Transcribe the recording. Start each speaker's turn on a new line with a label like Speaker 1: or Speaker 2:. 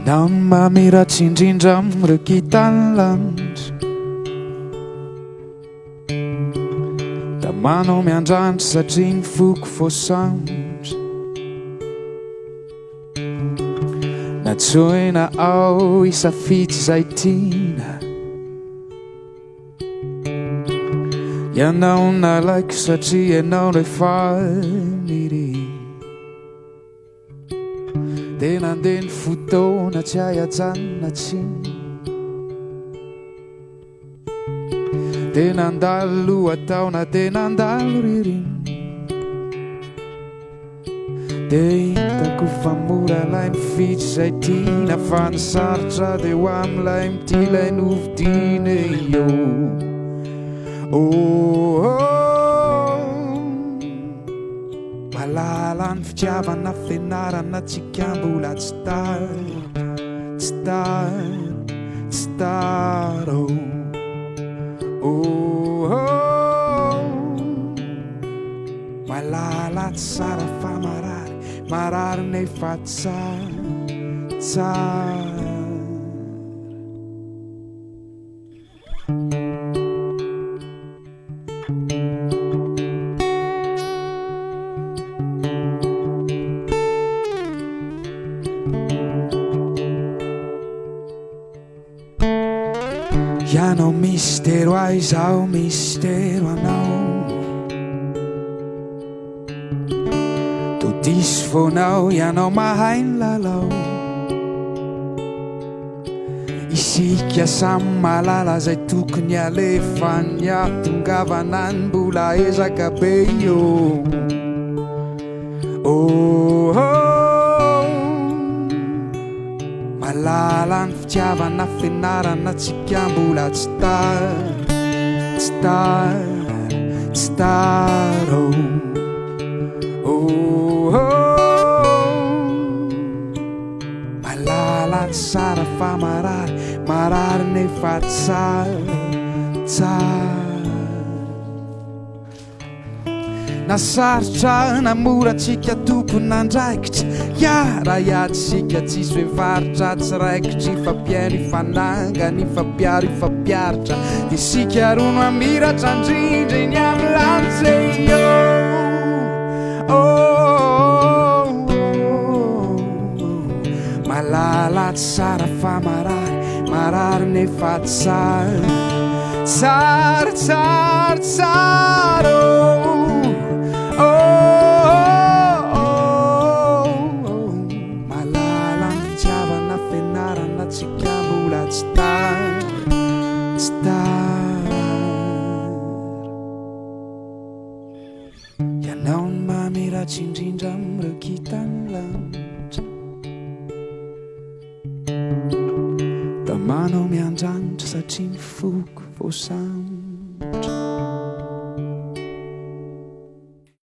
Speaker 1: Ianao ny mamiratsy indrindra am'ireo kitany lanitra, da manao miandrandry satria ny foko voasambotra. Natsoina ao isafidy zay tiana, ianao nalaiko satria ianao rehefa nireny. De nandeha ny fotoana tsy hay ajanona tsiny, de nandalo lohataona de nandalo ririny. De hitako fa mora lay mifidy zay tiana, fa ny sarotra de ho am'lay mity lay novidiny io. Oh, oh. Malala ny fitiavana fianarana tsika mbola tsy tara, tsy tara, tsy tara. Oh, oh. Malala tsara fa marary, marary nefa tsara, tsara. Ianao mistero aho, izaho mistero anao. Todisy foanao, ianao mahay ny lalao. Isika samy malala zay tokony alefa, ny atongavana ny mbola ezaka be io. Oh, oh. Malala ny fitiavana fianarana tsika mbola tsy tara, tsy tara, tsy tara. Oh, oh. Malala tsara fa marary, marary nefa tsara, tsara. Nasarotra namora tsika tompona andraikitra, iara iatsika tsisy hoe varitra tsiraikitra. Ifampiaino ifanangana, ifampiaro ifampiaritra, de sika roa no amiratra indrindriny amin'ny lantseny. Oh, oh, oh. Malala tsara fa marary, marary nefa tsara, tsara, tsara, tsara. Ianao ny mamiratsy indrindra am'ireo kitany lanitra, da manao miandranitra satria ny foko voasambotra.